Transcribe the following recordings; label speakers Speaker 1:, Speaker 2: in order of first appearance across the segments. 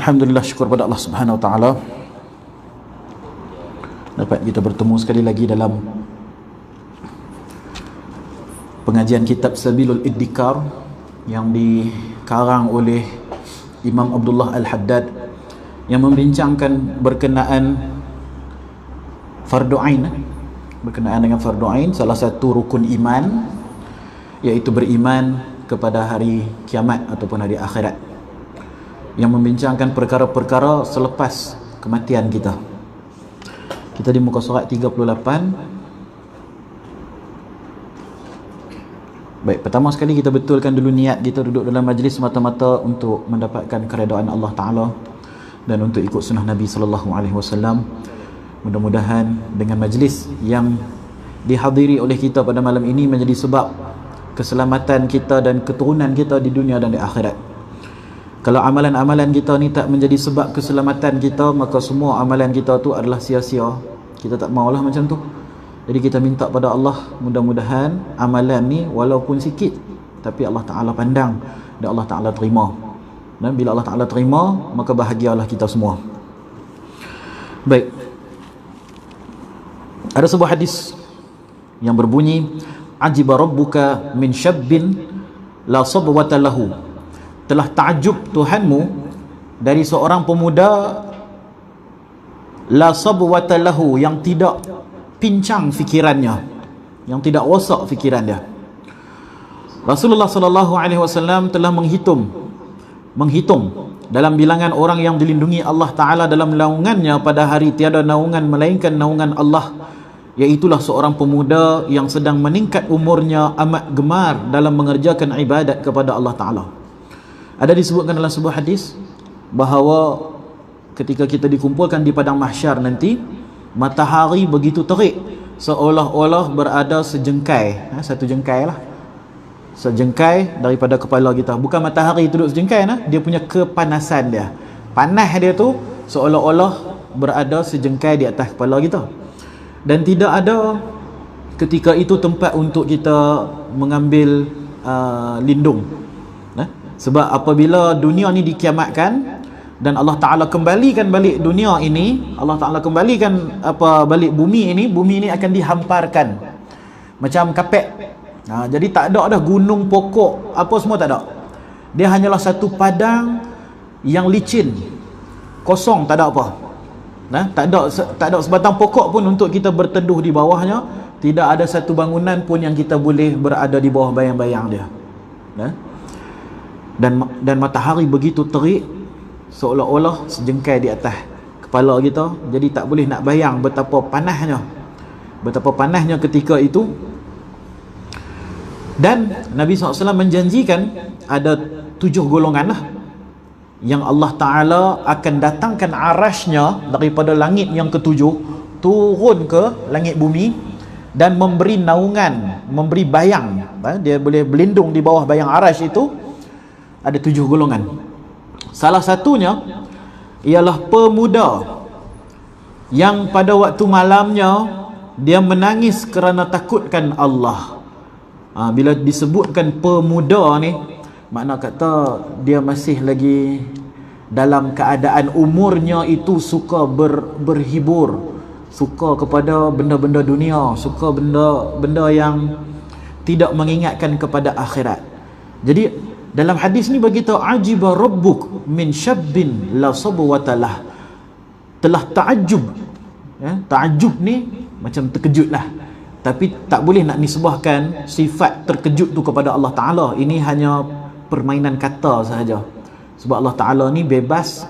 Speaker 1: Alhamdulillah, syukur pada Allah Subhanahu Wa Taala dapat kita bertemu sekali lagi dalam pengajian kitab Sabilul Iddikar yang dikarang oleh Imam Abdullah Al-Haddad yang membincangkan berkenaan fardu ain, berkenaan dengan fardu ain, salah satu rukun iman, iaitu beriman kepada hari kiamat ataupun hari akhirat, yang membincangkan perkara-perkara selepas kematian kita. Kita di muka surat 38. Baik, pertama sekali kita betulkan dulu niat kita duduk dalam majlis semata-mata untuk mendapatkan keredaan Allah Ta'ala dan untuk ikut sunnah Nabi SAW. Mudah-mudahan dengan majlis yang dihadiri oleh kita pada malam ini menjadi sebab keselamatan kita dan keturunan kita di dunia dan di akhirat. Kalau amalan-amalan kita ni tak menjadi sebab keselamatan kita, maka semua amalan kita tu adalah sia-sia. Kita tak maulah macam tu. Jadi kita minta pada Allah, mudah-mudahan amalan ni walaupun sikit, tapi Allah Ta'ala pandang dan Allah Ta'ala terima. Dan bila Allah Ta'ala terima, maka bahagialah kita semua. Baik, ada sebuah hadis yang berbunyi, ajiba rabbuka min syabbin la sabwata lahu. Telah ta'ajub Tuhanmu dari seorang pemuda la sabwata lahu, yang tidak pincang fikirannya, yang tidak rosak fikiran dia. Rasulullah sallallahu alaihi wasallam telah menghitung dalam bilangan orang yang dilindungi Allah Ta'ala dalam naungannya pada hari tiada naungan melainkan naungan Allah, iaitulah seorang pemuda yang sedang meningkat umurnya, amat gemar dalam mengerjakan ibadat kepada Allah Ta'ala. Ada disebutkan dalam sebuah hadis bahawa ketika kita dikumpulkan di padang mahsyar nanti, matahari begitu terik seolah-olah berada sejengkai, satu jengkai lah, sejengkai daripada kepala kita. Bukan matahari itu duduk sejengkai, dia punya kepanasan dia, panas dia tu seolah-olah berada sejengkai di atas kepala kita. Dan tidak ada ketika itu tempat untuk kita mengambil lindung. Sebab apabila dunia ni dikiamatkan dan Allah Ta'ala kembalikan balik dunia ini, Allah Ta'ala kembalikan balik bumi ini akan dihamparkan macam kapet. Jadi tak ada dah gunung, pokok, apa semua tak ada. Dia hanyalah satu padang yang licin, kosong, tak ada apa. Tak ada sebatang pokok pun untuk kita berteduh di bawahnya. Tidak ada satu bangunan pun yang kita boleh berada di bawah bayang-bayang dia. Dan matahari begitu terik seolah-olah sejengkai di atas kepala kita. Jadi tak boleh nak bayang betapa panasnya ketika itu. Dan Nabi SAW menjanjikan ada 7 golongan lah yang Allah Ta'ala akan datangkan arasnya daripada langit yang ke-7 turun ke langit bumi dan memberi naungan, memberi bayang. Dia boleh berlindung di bawah bayang arash itu. Ada 7 golongan. Salah satunya ialah pemuda yang pada waktu malamnya dia menangis kerana takutkan Allah. Bila disebutkan pemuda ni, makna kata dia masih lagi dalam keadaan umurnya itu suka berhibur, suka kepada benda-benda dunia, suka benda yang tidak mengingatkan kepada akhirat. Jadi dalam hadis ni beritahu, ajiba rabbuk min syabbin la sabwatalah. Telah ta'ajub. Ta'ajub ni macam terkejut lah, tapi tak boleh nak nisbahkan sifat terkejut tu kepada Allah Ta'ala. Ini hanya permainan kata sahaja. Sebab Allah Ta'ala ni bebas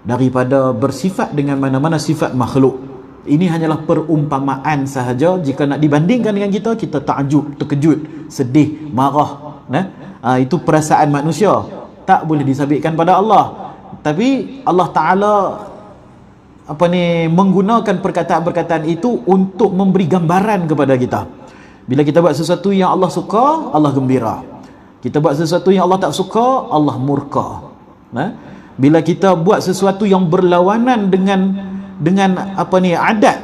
Speaker 1: daripada bersifat dengan mana-mana sifat makhluk. Ini hanyalah perumpamaan sahaja. Jika nak dibandingkan dengan kita ta'ajub, terkejut, sedih, marah, itu perasaan manusia, tak boleh disabitkan pada Allah. Tapi Allah Ta'ala menggunakan perkataan-perkataan itu untuk memberi gambaran kepada kita. Bila kita buat sesuatu yang Allah suka, Allah gembira. Kita buat sesuatu yang Allah tak suka, Allah murka. Bila kita buat sesuatu yang berlawanan dengan adat,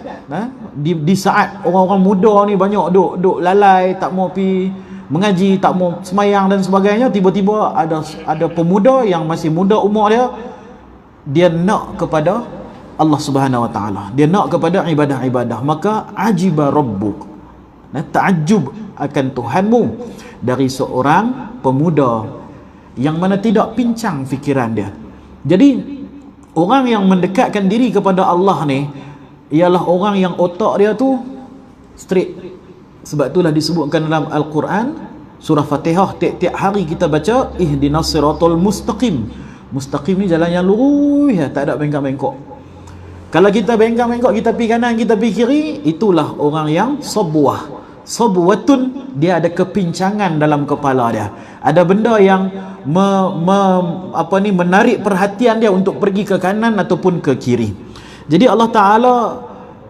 Speaker 1: di saat orang-orang muda ni banyak duk lalai, tak mau pi mengaji, tak mau semayang dan sebagainya, tiba-tiba ada pemuda yang masih muda umur dia, dia nak kepada Allah Subhanahu wa taala, dia nak kepada ibadah-ibadah, maka ajiba rabbuk, ta'ajjub akan Tuhanmu dari seorang pemuda yang mana tidak pincang fikiran dia. Jadi orang yang mendekatkan diri kepada Allah ni ialah orang yang otak dia tu straight. Sebab itulah disebutkan dalam Al-Quran surah Fatihah, tiap-tiap hari kita baca ihdinas siratal mustaqim. Mustaqim ni jalan yang lurus ya, tak ada bengkak-bengkok. Kalau kita bengkak-bengkok, kita pergi kanan, kita pergi kiri, itulah orang yang sabwah. Sabwatun, dia ada kepincangan dalam kepala dia. Ada benda yang menarik perhatian dia untuk pergi ke kanan ataupun ke kiri. Jadi Allah Ta'ala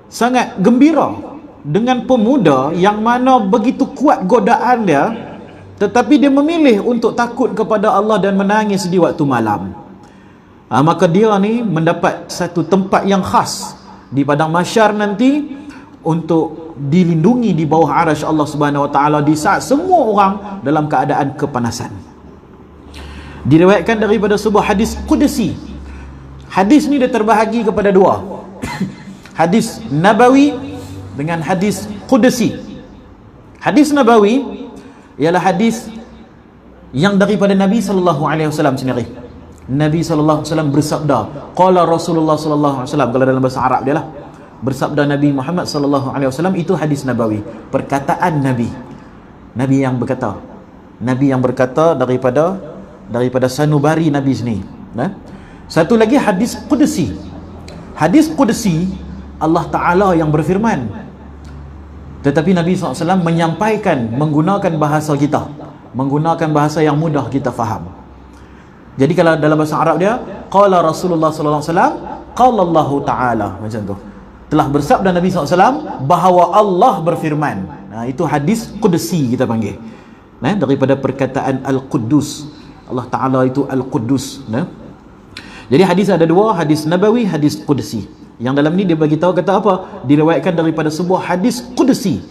Speaker 1: sangat gembira dengan pemuda yang mana begitu kuat godaan dia, tetapi dia memilih untuk takut kepada Allah dan menangis di waktu malam. Maka dia ni mendapat satu tempat yang khas di padang mahsyar nanti untuk dilindungi di bawah arasy Allah Subhanahu wa taala di saat semua orang dalam keadaan kepanasan. Diriwayatkan daripada sebuah hadis qudsi. Hadis ni dia terbahagi kepada dua. Hadis nabawi dengan hadis qudsi. Hadis nabawi ialah hadis yang daripada Nabi sallallahu alaihi wasallam sendiri. Nabi sallallahu alaihi wasallam bersabda, qala Rasulullah sallallahu alaihi wasallam, kalau dalam bahasa Arab dia lah. Bersabda Nabi Muhammad sallallahu alaihi wasallam, itu hadis nabawi, perkataan Nabi. Nabi yang berkata. Nabi yang berkata daripada sanubari Nabi sini. Satu lagi hadis qudsi. Hadis qudsi Allah Taala yang berfirman. Tetapi Nabi SAW menyampaikan menggunakan bahasa kita, menggunakan bahasa yang mudah kita faham. Jadi kalau dalam bahasa Arab dia, qala Rasulullah sallallahu alaihi wasallam, qala Allah Taala, macam tu. Telah bersabda Nabi SAW bahawa Allah berfirman. Itu hadis qudsi kita panggil. Daripada perkataan Al-Quddus. Allah Taala itu Al-Quddus. Jadi hadis ada dua, hadis nabawi, hadis qudsi. Yang dalam ni dia bagi tahu kata apa? Diriwayatkan daripada sebuah hadis qudsi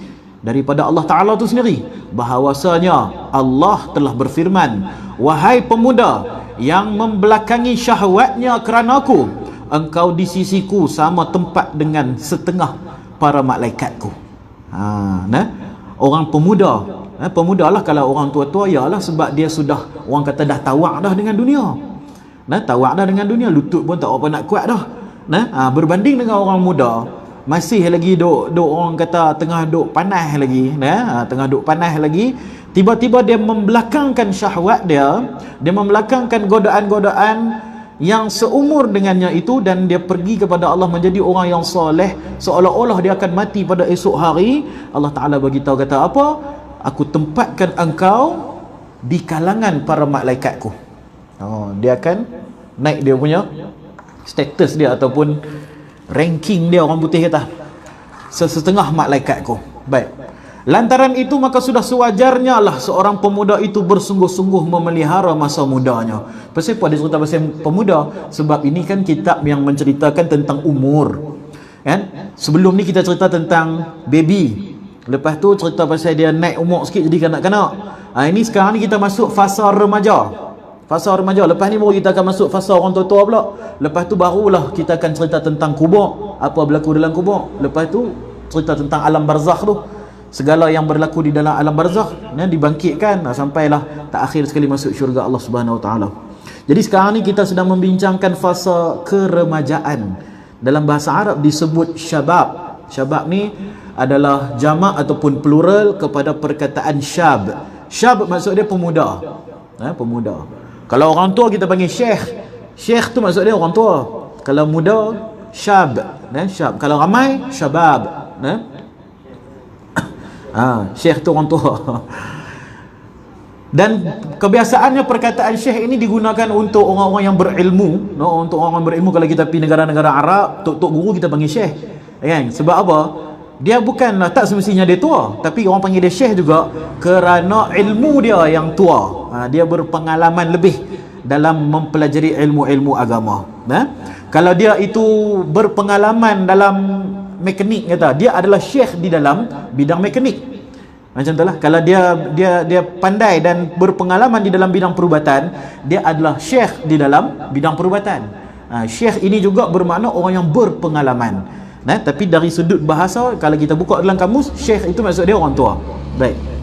Speaker 1: daripada Allah Taala itu sendiri, bahawasanya Allah telah berfirman, wahai pemuda yang membelakangi syahwatnya kerana aku, engkau di sisiku sama tempat dengan setengah para malaikatku. Orang pemuda, pemuda lah, kalau orang tua-tua ialah sebab dia sudah, orang kata dah tawak dah dengan dunia. Tawak dah dengan dunia, lutut pun tak apa nak kuat dah. Berbanding dengan orang muda, masih lagi duk orang kata tengah duk panas lagi, tengah duk panas lagi, tiba-tiba dia membelakangkan syahwat dia membelakangkan godaan-godaan yang seumur dengannya itu, dan dia pergi kepada Allah menjadi orang yang soleh, seolah-olah dia akan mati pada esok hari. Allah Ta'ala bagi tahu kata apa? Aku tempatkan engkau di kalangan para malaikatku. Dia akan naik dia punya status dia ataupun ranking dia, orang putih kata, setengah malaikatku. Baik. Lantaran itu maka sudah sewajarnya lah seorang pemuda itu bersungguh-sungguh memelihara masa mudanya. Pasal apa dia cerita pasal pemuda? Sebab ini kan kitab yang menceritakan tentang umur. Kan? Sebelum ni kita cerita tentang baby. Lepas tu cerita pasal dia naik umur sikit jadi kanak-kanak. Ini sekarang ni kita masuk fasa remaja. Fasa remaja. Lepas ni baru kita akan masuk fasa orang tua-tua pula. Lepas tu barulah kita akan cerita tentang kubur, apa berlaku dalam kubur. Lepas tu cerita tentang alam barzakh tu, segala yang berlaku di dalam alam barzakh, dibangkitkan sampailah tak akhir sekali masuk syurga Allah Subhanahu Wa Taala. Jadi sekarang ni kita sedang membincangkan fasa keremajaan. Dalam bahasa Arab disebut syabab. Syabab ni adalah jamak ataupun plural kepada perkataan syab. Syab maksud dia pemuda. Pemuda. Kalau orang tua kita panggil syekh. Syekh tu maksud dia orang tua. Kalau muda, syab. Syab. Kalau ramai, syabab. Syekh tu orang tua. Dan kebiasaannya perkataan syekh ini digunakan untuk orang-orang yang berilmu. Untuk orang berilmu, kalau kita pergi negara-negara Arab, tok-tok guru kita panggil syekh. Kan? Sebab apa? Dia bukanlah, tak semestinya dia tua, tapi orang panggil dia syekh juga kerana ilmu dia yang tua. Dia berpengalaman lebih dalam mempelajari ilmu-ilmu agama. Kalau dia itu berpengalaman dalam mekanik, kata dia adalah syekh di dalam bidang mekanik. Macam itulah. Kalau dia pandai dan berpengalaman di dalam bidang perubatan, dia adalah syekh di dalam bidang perubatan. Syekh ini juga bermakna orang yang berpengalaman. Tapi dari sudut bahasa, kalau kita buka dalam kamus, syekh itu maksud dia orang tua. Baik.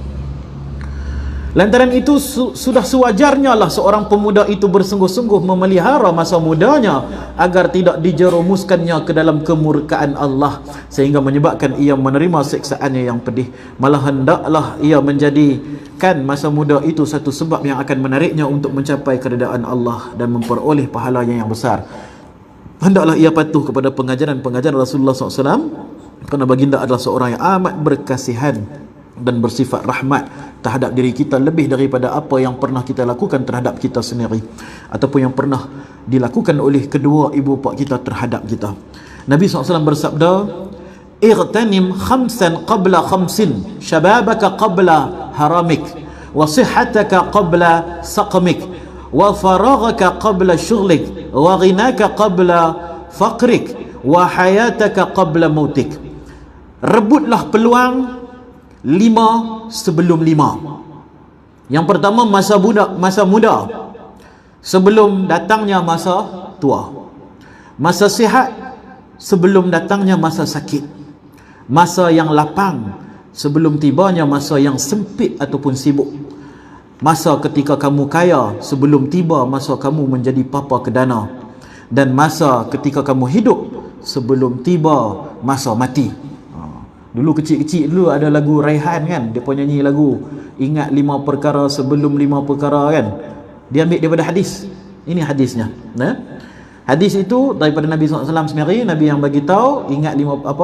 Speaker 1: Lantaran itu sudah sewajarnya lah seorang pemuda itu bersungguh-sungguh memelihara masa mudanya agar tidak dijerumuskannya ke dalam kemurkaan Allah sehingga menyebabkan ia menerima siksaannya yang pedih. Malah hendaklah ia menjadikan masa muda itu satu sebab yang akan menariknya untuk mencapai keredaan Allah dan memperoleh pahalanya yang besar. Hendaklah ia patuh kepada pengajaran-pengajaran Rasulullah SAW, kerana baginda adalah seorang yang amat berkasihan dan bersifat rahmat terhadap diri kita lebih daripada apa yang pernah kita lakukan terhadap kita sendiri ataupun yang pernah dilakukan oleh kedua ibu bapa kita terhadap kita. Nabi SAW bersabda, "Ightanim khamsan qabla khamsin, syababaka qabla haramik, wa sihhataka qabla saqmik, wa faraghaka qabla syughlik, wa ghinaka qabla faqrik, wa hayataka qabla mautik." Rebutlah peluang 5 sebelum 5. Yang pertama masa muda sebelum datangnya masa tua. Masa sihat sebelum datangnya masa sakit. Masa yang lapang sebelum tibanya masa yang sempit ataupun sibuk. Masa ketika kamu kaya sebelum tiba masa kamu menjadi papa kedana. Dan masa ketika kamu hidup sebelum tiba masa mati. Dulu kecil-kecil dulu ada lagu Raihan kan, dia pun nyanyi lagu ingat 5 perkara sebelum 5 perkara kan. Dia ambil daripada hadis. Ini hadisnya. Hadis itu daripada Nabi SAW sendiri. Nabi yang bagi tahu ingat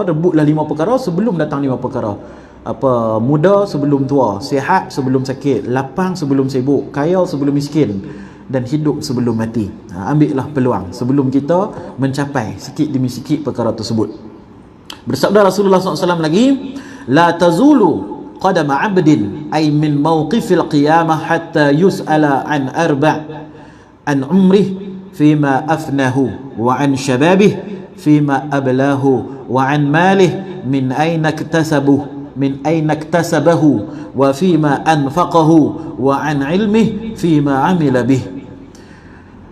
Speaker 1: rebutlah 5 perkara sebelum datang 5 perkara. Muda sebelum tua, sihat sebelum sakit, lapang sebelum sibuk, kaya sebelum miskin, dan hidup sebelum mati. Ambillah peluang sebelum kita mencapai sikit demi sikit perkara tersebut. Bersabda Rasulullah SAW lagi, "La tazulu qadama 'abdin ay min mawqifil qiyamah hatta yus'ala an arba' an umrih fima afnahu wa an syababih fima ablahu wa an malih min ayna iktasabahu wa fima anfaqahu wa an ilmih fima amila bih."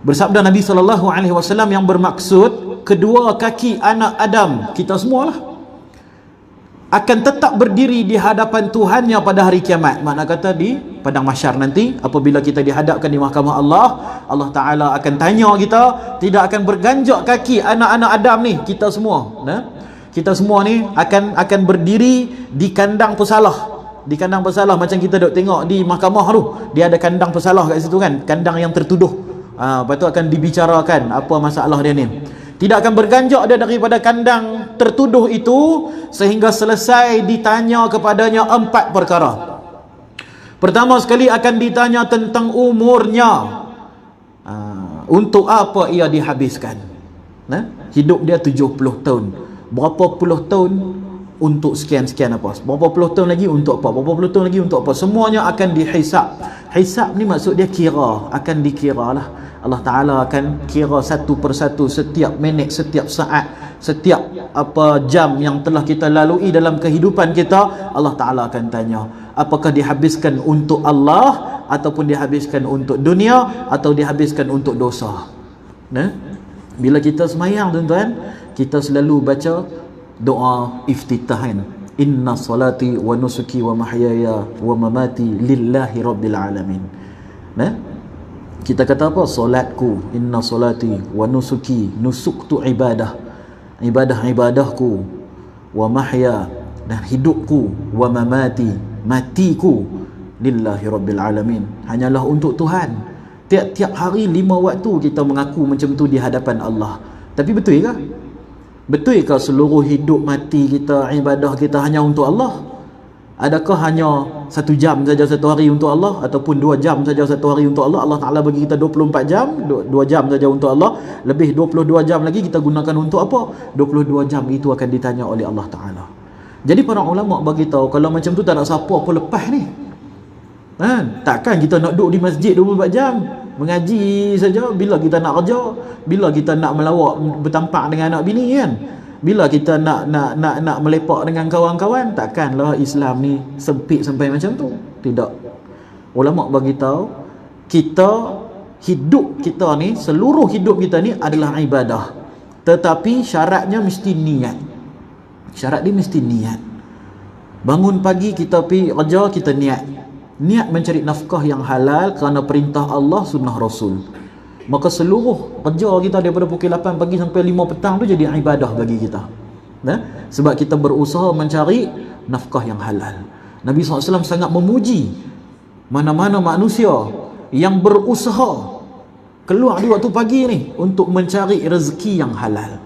Speaker 1: Bersabda Nabi SAW yang bermaksud kedua kaki anak Adam, kita semualah, akan tetap berdiri di hadapan Tuhannya pada hari kiamat. Makna kata di padang mahsyar nanti, apabila kita dihadapkan di mahkamah Allah, Allah Ta'ala akan tanya kita, tidak akan berganjak kaki anak-anak Adam ni, kita semua. Kita semua ni akan berdiri di kandang pesalah. Di kandang pesalah macam kita duk tengok di mahkamah tu, dia ada kandang pesalah kat situ kan, kandang yang tertuduh. Lepas tu akan dibicarakan apa masalah dia ni. Tidak akan berganjak dia daripada kandang tertuduh itu sehingga selesai ditanya kepadanya 4 perkara. Pertama sekali akan ditanya tentang umurnya. Untuk apa ia dihabiskan? Hidup dia 70 tahun. Berapa puluh tahun untuk sekian-sekian apa? Berapa puluh tahun lagi untuk apa? Berapa puluh tahun lagi untuk apa? Semuanya akan dihisap. Hisap ni maksud dia kira, akan dikira lah. Allah Ta'ala akan kira satu persatu setiap minit, setiap saat, setiap jam yang telah kita lalui dalam kehidupan kita. Allah Ta'ala akan tanya, apakah dihabiskan untuk Allah ataupun dihabiskan untuk dunia atau dihabiskan untuk dosa. Bila kita semayang tuan-tuan, kita selalu baca doa iftitahan, inna salati wa nusuki wa mahyaya wa mamati lillahi rabbil alamin. Kita kata apa? Solatku, inna solati wa nusuki, nusuk tu ibadahku, wa mahya, dan hidupku, wa mamati, matiku, lillahi rabbil alamin, hanyalah untuk Tuhan. Tiap-tiap hari 5 waktu kita mengaku macam tu di hadapan Allah. Tapi betul ke? Betul ke seluruh hidup mati kita, ibadah kita hanya untuk Allah? Adakah hanya 1 jam saja satu hari untuk Allah, ataupun 2 jam saja satu hari untuk Allah? Allah Ta'ala bagi kita 24 jam, 2 jam saja untuk Allah, lebih 22 jam lagi kita gunakan untuk apa? 22 jam itu akan ditanya oleh Allah Ta'ala. Jadi para ulama bagi tahu, kalau macam tu tak ada siapa apa lepas ni. Takkan kita nak duduk di masjid 24 jam mengaji saja bila kita nak kerja, bila kita nak melawak bertampak dengan anak bini kan, bila kita nak melepak dengan kawan-kawan. Takkanlah Islam ni sempit sampai macam tu. Tidak. Ulama bagi tahu kita hidup kita ni, seluruh hidup kita ni adalah ibadah. Tetapi syaratnya mesti niat. Syarat dia mesti niat. Bangun pagi kita pergi kerja, kita niat. Niat mencari nafkah yang halal kerana perintah Allah, sunnah Rasul. Maka seluruh kerja kita daripada pukul 8 pagi sampai 5 petang tu jadi ibadah bagi kita. Sebab kita berusaha mencari nafkah yang halal. Nabi SAW sangat memuji mana-mana manusia yang berusaha keluar di waktu pagi ni untuk mencari rezeki yang halal.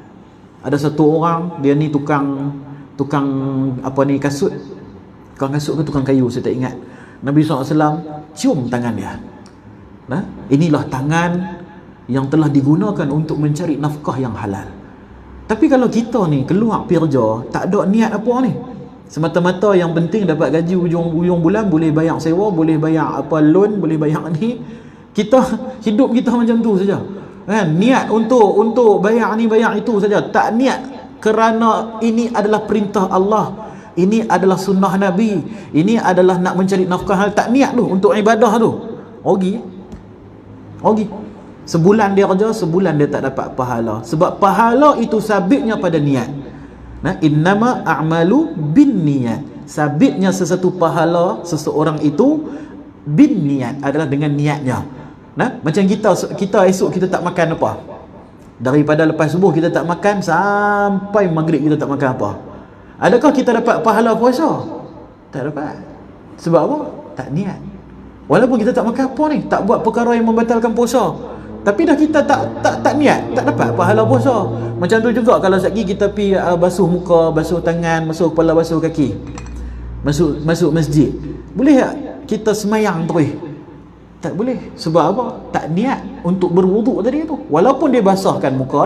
Speaker 1: Ada satu orang, dia ni tukang apa ni, kasut. Tukang kasut ke tukang kayu, saya tak ingat. Nabi SAW cium tangan dia. Inilah tangan yang telah digunakan untuk mencari nafkah yang halal. Tapi kalau kita ni keluar pergi kerja, tak ada niat apa ni, semata-mata yang penting dapat gaji ujung bulan, boleh bayar sewa, boleh bayar apa loan, boleh bayar ni, kita hidup kita macam tu saja kan. Niat untuk bayar ni bayar itu saja, tak niat kerana ini adalah perintah Allah, ini adalah sunnah Nabi, ini adalah nak mencari nafkah halal. Tak niat tu untuk ibadah tu, rugi. Sebulan dia kerja, sebulan dia tak dapat pahala. Sebab pahala itu sabitnya pada niat. Innama a'malu bin niat. Sabitnya sesuatu pahala seseorang itu bin niat, adalah dengan niatnya. Macam kita esok kita tak makan apa, daripada lepas subuh kita tak makan sampai maghrib kita tak makan apa, adakah kita dapat pahala puasa? Tak dapat. Sebab apa? Tak niat. Walaupun kita tak makan apa ni, tak buat perkara yang membatalkan puasa, tapi dah kita tak niat, tak dapat pahala puasa. Macam tu juga kalau sekali kita pergi basuh muka, basuh tangan, basuh kepala, basuh kaki, masuk masjid, boleh tak kita semayang terus? Tak boleh. Sebab apa? Tak niat untuk berwuduk tadi tu. Walaupun dia basahkan muka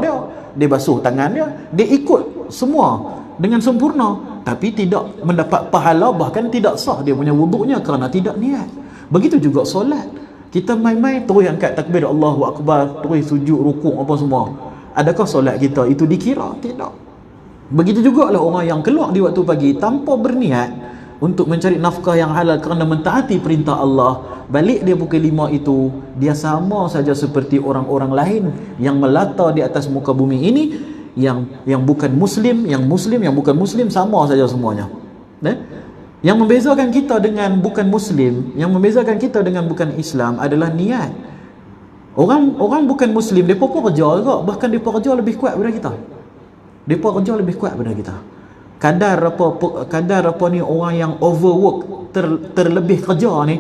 Speaker 1: dia basuh tangan dia ikut semua dengan sempurna, tapi tidak mendapat pahala, bahkan tidak sah dia punya wuduknya kerana tidak niat. Begitu juga solat. Kita main-main terus angkat takbir Allahu Akbar, terus sujud, rukuk apa semua. Adakah solat kita itu dikira? Tidak. Begitu juga lah orang yang keluar di waktu pagi tanpa berniat untuk mencari nafkah yang halal kerana mentaati perintah Allah, balik dia pukul 5 itu, dia sama saja seperti orang-orang lain yang melata di atas muka bumi ini, yang bukan muslim, yang muslim, yang bukan muslim, sama saja semuanya. Yang membezakan kita dengan bukan muslim, yang membezakan kita dengan bukan Islam adalah niat. Orang bukan muslim, mereka pun kerja juga, bahkan mereka kerja lebih kuat daripada kita. Mereka kerja lebih kuat daripada kita. Kadar apa ni orang yang overwork, terlebih kerja ni,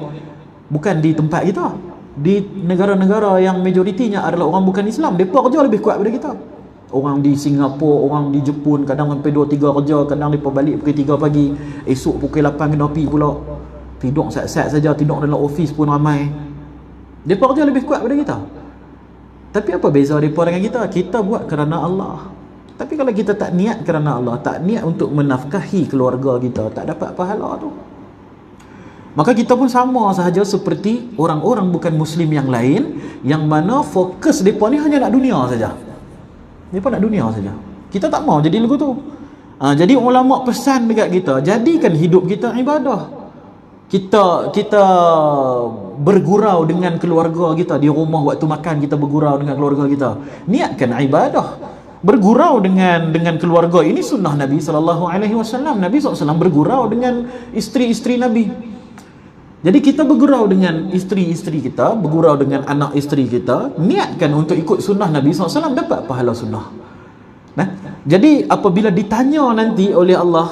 Speaker 1: bukan di tempat kita, di negara-negara yang majoritinya adalah orang bukan Islam, mereka kerja lebih kuat daripada kita. Orang di Singapura, orang di Jepun kadang sampai 2-3 kerja, kadang mereka balik pukul 3 pagi, esok pukul 8 kena pergi pula. Tidur sat-sat saja, tidur dalam office pun ramai. Mereka kerja lebih kuat daripada kita. Tapi apa beza mereka dengan kita? Kita buat kerana Allah. Tapi kalau kita tak niat kerana Allah, tak niat untuk menafkahi keluarga kita, tak dapat pahala tu. Maka kita pun sama sahaja seperti orang-orang bukan muslim yang lain, yang mana fokus mereka ni hanya nak dunia saja. Mereka nak dunia saja. Kita tak mau jadi lagu tu. Jadi ulama pesan dekat kita, jadikan hidup kita ibadah. Kita bergurau dengan keluarga kita di rumah, waktu makan kita bergurau dengan keluarga kita. Niatkan ibadah. Bergurau dengan keluarga ini sunnah Nabi SAW. Nabi SAW bergurau dengan isteri-isteri Nabi. Jadi kita bergurau dengan isteri-isteri kita, bergurau dengan anak isteri kita, niatkan untuk ikut sunnah Nabi SAW, dapat pahala sunnah. Jadi apabila ditanya nanti oleh Allah,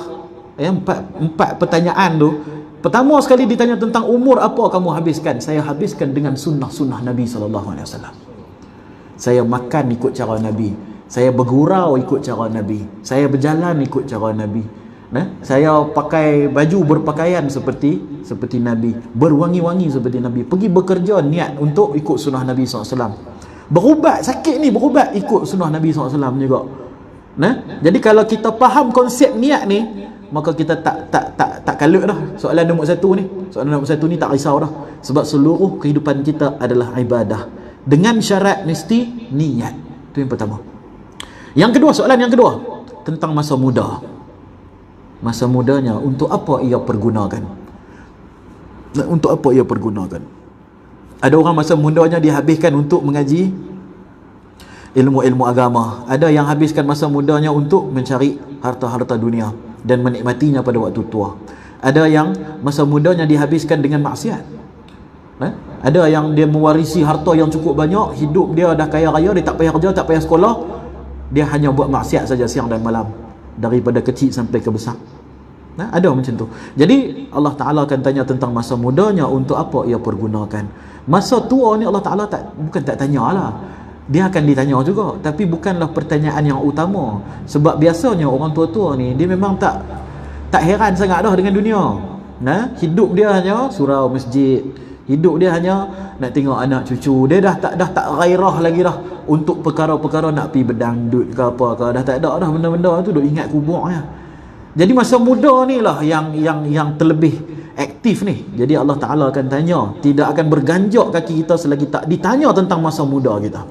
Speaker 1: empat pertanyaan tu, pertama sekali ditanya tentang umur, apa kamu habiskan? Saya habiskan dengan sunnah-sunnah Nabi SAW. Saya makan ikut cara Nabi, saya bergurau ikut cara Nabi, saya berjalan ikut cara Nabi, saya pakai baju berpakaian seperti Nabi, berwangi-wangi seperti Nabi, pergi bekerja niat untuk ikut sunnah Nabi SAW, berubat sakit ni berubat ikut sunnah Nabi SAW juga. Jadi kalau kita faham konsep niat ni, maka kita tak kalut dah soalan nombor 1 ni. Soalan nombor 1 ni tak risau dah, sebab seluruh kehidupan kita adalah ibadah dengan syarat mesti niat. Itu yang pertama. Yang kedua, soalan yang kedua tentang masa muda. Masa mudanya untuk apa ia pergunakan? Untuk apa ia pergunakan? Ada orang masa mudanya dihabiskan untuk mengaji ilmu-ilmu agama. Ada yang habiskan masa mudanya untuk mencari harta-harta dunia dan menikmatinya pada waktu tua. Ada yang masa mudanya dihabiskan dengan maksiat. Ada yang dia mewarisi harta yang cukup banyak, hidup dia dah kaya raya, dia tak payah kerja, tak payah sekolah, dia hanya buat maksiat saja siang dan malam, daripada kecil sampai ke besar. Ada macam tu. Jadi Allah Ta'ala akan tanya tentang masa mudanya, untuk apa ia pergunakan. Masa tua ni Allah Ta'ala bukan tak tanya lah, dia akan ditanya juga, tapi bukanlah pertanyaan yang utama. Sebab biasanya orang tua-tua ni, dia memang tak heran sangat dah dengan dunia. Hidup dia hanya surau masjid, hidup dia hanya nak tengok anak cucu. Dia dah tak gairah lagi dah untuk perkara-perkara nak pergi berdangdut ke apa ke. Dah tak ada dah benda-benda tu, duk ingat kuburnya. Jadi masa muda ni lah yang terlebih aktif ni. Jadi Allah Ta'ala akan tanya, tidak akan berganjak kaki kita selagi tak ditanya tentang masa muda kita.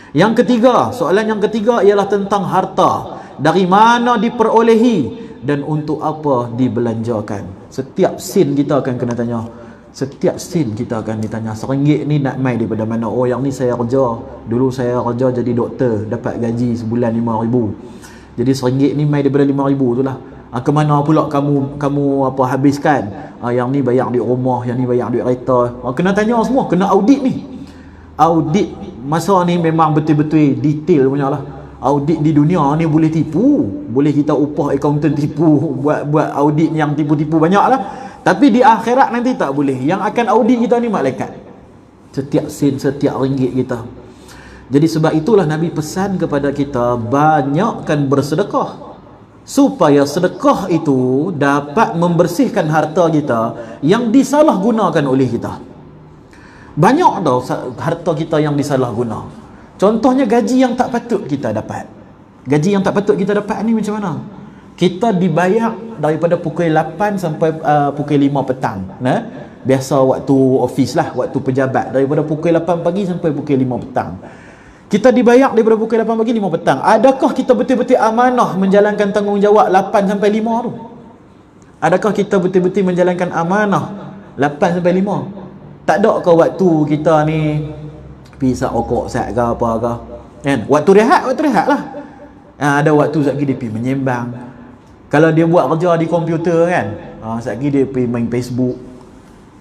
Speaker 1: Yang ketiga, soalan yang ketiga ialah tentang harta. Dari mana diperolehi dan untuk apa dibelanjakan. Setiap sen kita akan kena tanya. Setiap sen kita akan ditanya. RM1 ni nak mai daripada mana? Oh, yang ni saya kerja. Dulu saya kerja jadi doktor, dapat gaji sebulan RM5,000. Jadi RM1 ni mai daripada RM5,000 tu lah. Ke mana pula kamu apa habiskan? Yang ni bayar duit rumah, yang ni bayar duit kereta. Kena tanya semua, kena audit ni. Audit masa ni memang betul-betul detail punya lah. Audit di dunia ni boleh tipu, boleh kita upah accountant tipu, buat audit yang tipu-tipu banyak lah. Tapi di akhirat nanti tak boleh. Yang akan audit kita ni malaikat. Setiap sen, setiap ringgit kita. Jadi sebab itulah Nabi pesan kepada kita, banyakkan bersedekah, supaya sedekah itu dapat membersihkan harta kita yang disalahgunakan oleh kita. Banyak tau harta kita yang disalahguna. Contohnya gaji yang tak patut kita dapat. Gaji yang tak patut kita dapat ni macam mana? Kita dibayar daripada pukul 8 sampai pukul 5 petang. Biasa waktu office lah, waktu pejabat, daripada pukul 8 pagi sampai pukul 5 petang. Kita dibayar daripada pukul 8 pagi 5 petang. Adakah kita betul-betul amanah menjalankan tanggungjawab 8 sampai 5 tu? Adakah kita betul-betul menjalankan amanah 8 sampai 5? Tak ada ke waktu kita ni pergi isap rokok sat ke apa ke, kan? Waktu rehat lah. Ada waktu sat lagi dia pergi menyembang. Kalau dia buat kerja di komputer kan, sat lagi dia pergi main Facebook.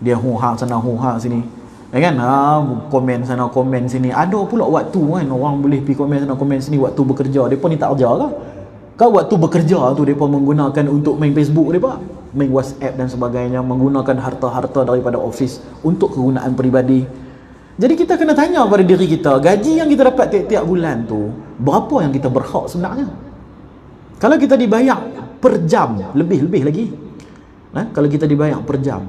Speaker 1: Dia hang sana hang sini, kan? Komen sana komen sini. Ada pula waktu kan orang boleh pergi komen sana komen sini waktu bekerja. Depa ni tak kerja ke? Kau waktu bekerja tu depa menggunakan untuk main Facebook depa, main WhatsApp dan sebagainya, menggunakan harta-harta daripada office untuk kegunaan peribadi. Jadi kita kena tanya pada diri kita, gaji yang kita dapat tiap-tiap bulan tu, berapa yang kita berhak sebenarnya? Kalau kita dibayar per jam, lebih lagi. Kalau kita dibayar per jam,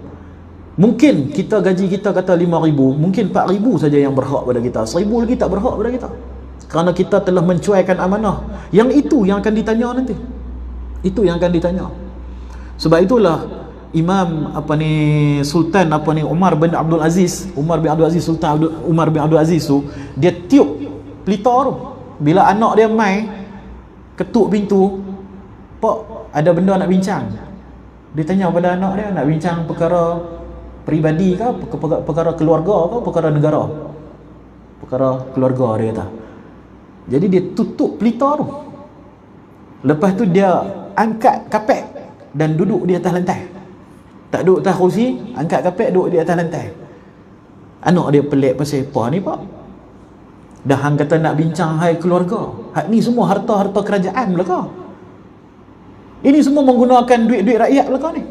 Speaker 1: mungkin kita gaji kita kata RM5,000, mungkin RM4,000 saja yang berhak pada kita, RM1,000 lagi tak berhak pada kita. Kerana kita telah mencuaikan amanah. Yang itu yang akan ditanya nanti. Itu yang akan ditanya. Sebab itulah Imam Sultan Umar bin Abdul Aziz Sultan Umar bin Abdul Aziz tu, dia tiup pelita tu. Bila anak dia mai ketuk pintu, "Pak, ada benda nak bincang." Dia tanya pada anak dia, nak bincang perkara peribadi ke, perkara keluarga ke, perkara negara? Perkara keluarga, dia kata. Jadi dia tutup pelita tu. Lepas tu dia angkat kapek dan duduk di atas lantai. Tak duduk atas kerusi, angkat kapek, duduk di atas lantai. Anak dia pelik pasal apa ni, Pak? Dah hang kata nak bincang hai keluarga. Hak ni semua harta-harta kerajaan belaka. Ini semua menggunakan duit-duit rakyat belaka ni.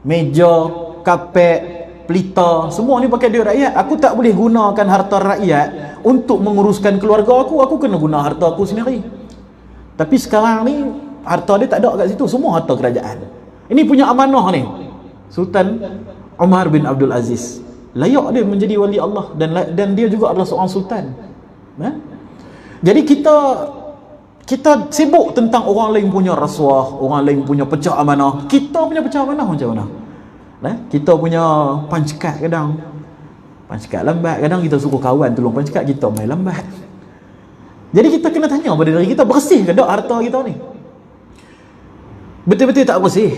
Speaker 1: Meja, kapek, pelita, semua ni pakai duit rakyat. Aku tak boleh gunakan harta rakyat untuk menguruskan keluarga aku. Aku kena guna harta aku sendiri. Tapi sekarang ni harta dia tak ada kat situ, semua harta kerajaan. Ini punya amanah ni. Sultan Umar bin Abdul Aziz, layak dia menjadi wali Allah, dan dia juga adalah seorang sultan. Jadi kita sibuk tentang orang lain punya rasuah, orang lain punya pecah amanah. Kita punya pecah amanah macam mana? Kita punya punch card kadang lambat, kadang kita suruh kawan tolong punch card, kita main lambat. Jadi kita kena tanya pada diri kita, bersih ke tak harta kita ni? Betul-betul tak bersih.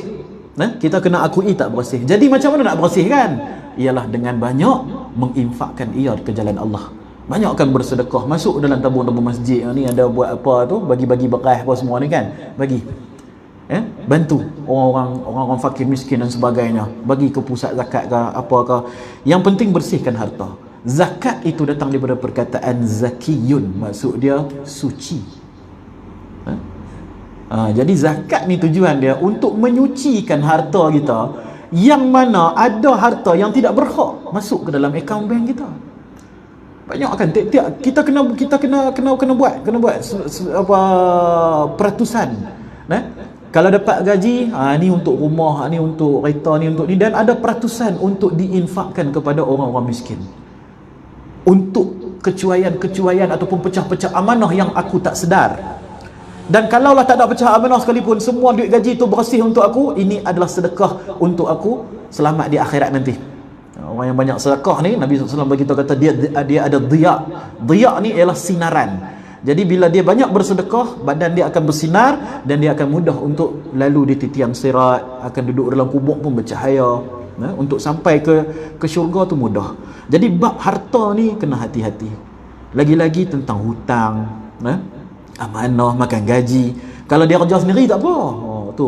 Speaker 1: Kita kena akui tak bersih. Jadi macam mana nak bersihkan? Ialah dengan banyak menginfakkan ia ke jalan Allah. Banyakkan bersedekah, masuk dalam tabung-tabung masjid ni, ada buat apa tu, bagi-bagi bekas apa semua ni kan, bagi bantu orang-orang fakir miskin dan sebagainya, bagi ke pusat zakat ke apa ke. Yang penting bersihkan harta. Zakat itu datang daripada perkataan zakiyun, maksud dia suci. Jadi zakat ni tujuan dia untuk menyucikan harta kita, yang mana ada harta yang tidak berhak masuk ke dalam akaun bank kita. Banyak kan, tiap kita kena buat apa peratusan. Kalau dapat gaji, ni untuk rumah, ni untuk kereta, ni untuk ni, dan ada peratusan untuk diinfakkan kepada orang-orang miskin. Untuk kecuaian ataupun pecah-pecah amanah yang aku tak sedar. Dan kalaulah tak ada pecah amanah sekalipun, semua duit gaji tu bersih untuk aku, ini adalah sedekah untuk aku selamat di akhirat nanti. Orang yang banyak sedekah ni, Nabi SAW beritahu kata dia ada dhiya. Dhiya ni ialah sinaran. Jadi bila dia banyak bersedekah, badan dia akan bersinar dan dia akan mudah untuk lalu di titian sirat, akan duduk dalam kubur pun bercahaya. Untuk sampai ke syurga tu mudah. Jadi bab harta ni kena hati-hati. Lagi-lagi tentang hutang, amanah, makan gaji. Kalau dia kerja sendiri tak apa. Tu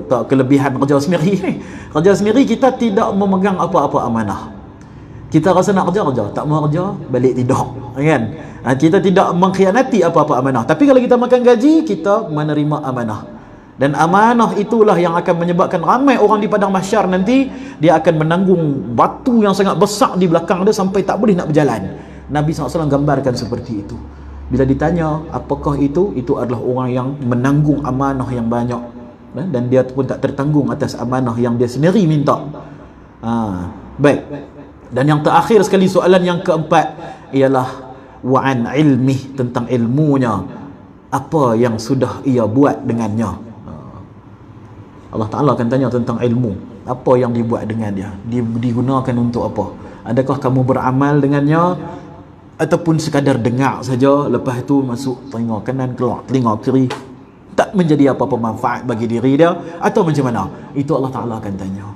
Speaker 1: tak kelebihan kerja sendiri. Kerja sendiri kita tidak memegang apa-apa amanah. Kita rasa nak kerja, tak mau kerja, balik tidur, kan? Kita tidak mengkhianati apa-apa amanah. Tapi kalau kita makan gaji, kita menerima amanah. Dan amanah itulah yang akan menyebabkan ramai orang di padang mahsyar nanti, dia akan menanggung batu yang sangat besar di belakang dia sampai tak boleh nak berjalan. Nabi SAW gambarkan seperti itu. Bila ditanya apakah itu adalah orang yang menanggung amanah yang banyak, dan dia pun tak tertanggung atas amanah yang dia sendiri minta. Baik. Dan yang terakhir sekali, soalan yang keempat ialah wa'an ilmi, tentang ilmunya, apa yang sudah ia buat dengannya. Allah Ta'ala akan tanya tentang ilmu, apa yang dibuat dengan dia, digunakan untuk apa. Adakah kamu beramal dengannya, ataupun sekadar dengar saja, lepas tu masuk telinga kanan, keluar telinga kiri, tak menjadi apa-apa manfaat bagi diri dia, atau macam mana? Itu Allah Ta'ala akan tanya.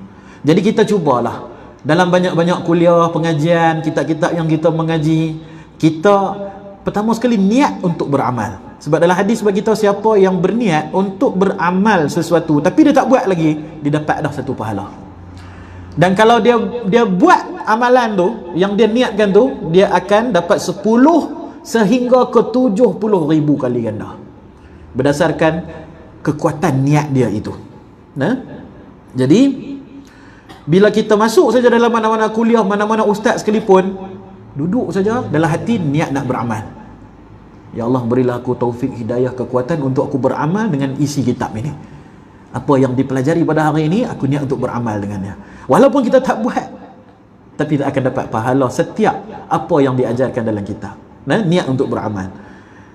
Speaker 1: Jadi kita cubalah dalam banyak-banyak kuliah, pengajian, kitab-kitab yang kita mengaji, kita pertama sekali niat untuk beramal. Sebab dalam hadis bagi tahu, siapa yang berniat untuk beramal sesuatu tapi dia tak buat lagi, dia dapat dah satu pahala. Dan kalau dia buat amalan tu, yang dia niatkan tu, dia akan dapat 10 sehingga ke 70,000 kali ganda, berdasarkan kekuatan niat dia itu. Jadi bila kita masuk saja dalam mana-mana kuliah, mana-mana ustaz sekalipun, duduk saja dalam hati niat nak beramal. Ya Allah, berilah aku taufik, hidayah, kekuatan untuk aku beramal dengan isi kitab ini. Apa yang dipelajari pada hari ini, aku niat untuk beramal dengannya. Walaupun kita tak buat, tapi kita akan dapat pahala setiap apa yang diajarkan dalam kitab. Niat untuk beramal.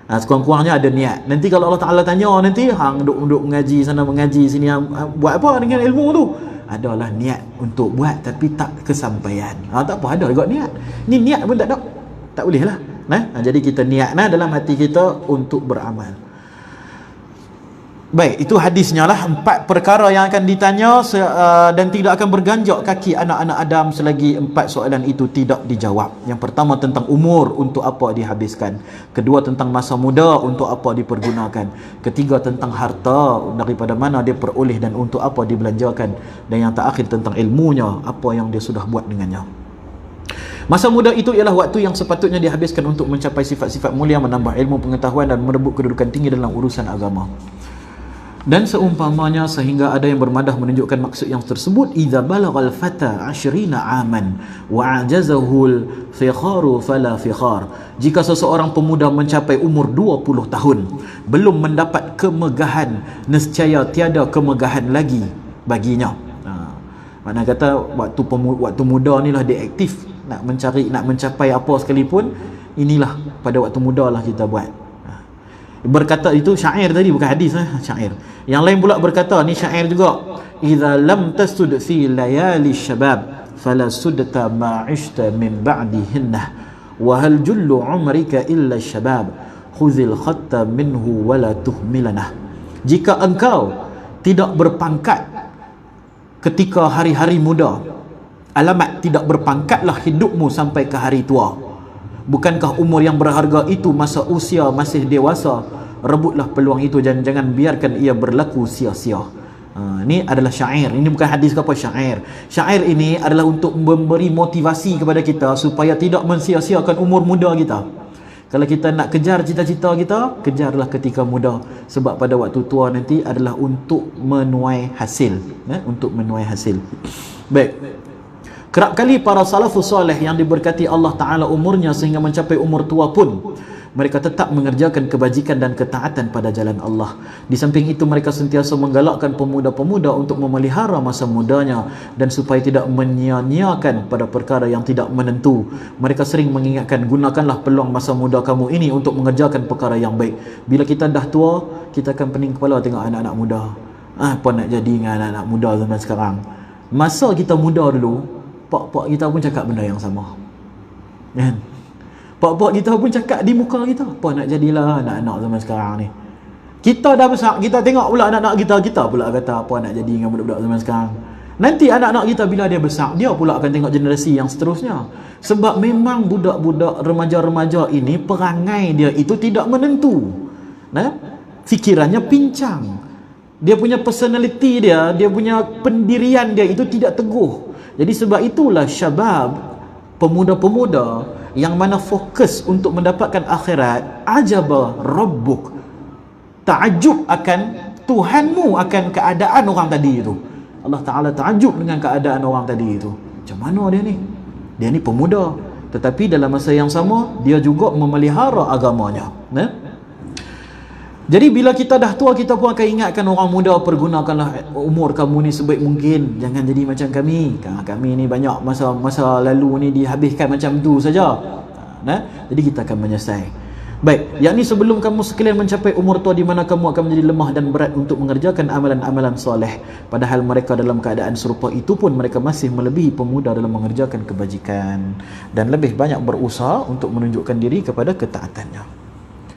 Speaker 1: Sekurang-kurangnya ada niat. Nanti kalau Allah Ta'ala tanya nanti, hang duduk mengaji sana, mengaji sini, buat apa dengan ilmu tu? Adalah niat untuk buat tapi tak kesampaian. Tak apa, ada juga niat. Ni niat pun tak ada, tak boleh lah. Jadi kita niat dalam hati kita untuk beramal. Baik, itu hadisnya lah. 4 perkara yang akan ditanya, dan tidak akan berganjak kaki anak-anak Adam selagi 4 soalan itu tidak dijawab. Yang pertama tentang umur, untuk apa dihabiskan. Kedua tentang masa muda, untuk apa dipergunakan. Ketiga tentang harta, daripada mana dia peroleh dan untuk apa dibelanjakan. Dan yang terakhir tentang ilmunya, apa yang dia sudah buat dengannya. Masa muda itu ialah waktu yang sepatutnya dihabiskan untuk mencapai sifat-sifat mulia, menambah ilmu pengetahuan dan merebut kedudukan tinggi dalam urusan agama. Dan seumpamanya, sehingga ada yang bermadah menunjukkan maksud yang tersebut, idza balagal fata 20 aman wa ajazahul fikharu fala fikhar. Jika seseorang pemuda mencapai umur 20 tahun belum mendapat kemegahan, nescaya tiada kemegahan lagi baginya. Mana kata waktu muda ni lah dia aktif, nak mencapai apa sekalipun, inilah pada waktu muda lah kita buat. Berkata itu syair tadi, bukan hadis, syair. Yang lain pula berkata, ni syair juga, idza lam tasud fi layali syabab fala sudta ma 'ishta min ba'dihinna wa hal jullu 'umrika illa syabab khuzil khatta minhu wala tuhmilana. Jika engkau tidak berpangkat ketika hari-hari muda, alamat tidak berpangkatlah hidupmu sampai ke hari tua. Bukankah umur yang berharga itu masa usia masih dewasa? Rebutlah peluang itu dan jangan biarkan ia berlaku sia-sia. Ini adalah syair. Ini bukan hadis ke apa, syair. Syair ini adalah untuk memberi motivasi kepada kita supaya tidak mensia-siakan umur muda kita. Kalau kita nak kejar cita-cita kita, kejarlah ketika muda, sebab pada waktu tua nanti adalah untuk menuai hasil, untuk menuai hasil. Baik. Kerap kali para salafus soleh yang diberkati Allah Ta'ala umurnya sehingga mencapai umur tua pun mereka tetap mengerjakan kebajikan dan ketaatan pada jalan Allah. Di samping itu mereka sentiasa menggalakkan pemuda-pemuda untuk memelihara masa mudanya dan supaya tidak menyia-nyiakan pada perkara yang tidak menentu. Mereka sering mengingatkan, gunakanlah peluang masa muda kamu ini untuk mengerjakan perkara yang baik. Bila kita dah tua, kita akan pening kepala tengok anak-anak muda. Apa nak jadi dengan anak-anak muda zaman sekarang? Masa kita muda dulu, pak-pak kita pun cakap benda yang sama, kan? Pak-pak kita pun cakap di muka kita, apa nak jadilah anak-anak zaman sekarang ni. Kita dah besar, kita tengok pula anak-anak kita pula kata apa nak jadi dengan budak-budak zaman sekarang. Nanti anak-anak kita bila dia besar, dia pula akan tengok generasi yang seterusnya. Sebab memang budak-budak remaja-remaja ini perangai dia itu tidak menentu, fikirannya pincang, dia punya personality dia punya pendirian dia itu tidak teguh. Jadi sebab itulah syabab, pemuda-pemuda yang mana fokus untuk mendapatkan akhirat, ajaba rabbuk, ta'ajub akan Tuhanmu akan keadaan orang tadi itu. Allah Ta'ala ta'ajub dengan keadaan orang tadi itu. Macam mana dia ni? Dia ni pemuda, tetapi dalam masa yang sama dia juga memelihara agamanya. Jadi bila kita dah tua, kita pun akan ingatkan orang muda, pergunakanlah umur kamu ni sebaik mungkin, jangan jadi macam kami. Kami ni banyak masa lalu ni dihabiskan macam tu saja. Jadi kita akan menyesal. Baik, yakni sebelum kamu sekalian mencapai umur tua di mana kamu akan menjadi lemah dan berat untuk mengerjakan amalan-amalan soleh, padahal mereka dalam keadaan serupa itu pun mereka masih melebihi pemuda dalam mengerjakan kebajikan dan lebih banyak berusaha untuk menunjukkan diri kepada ketaatannya.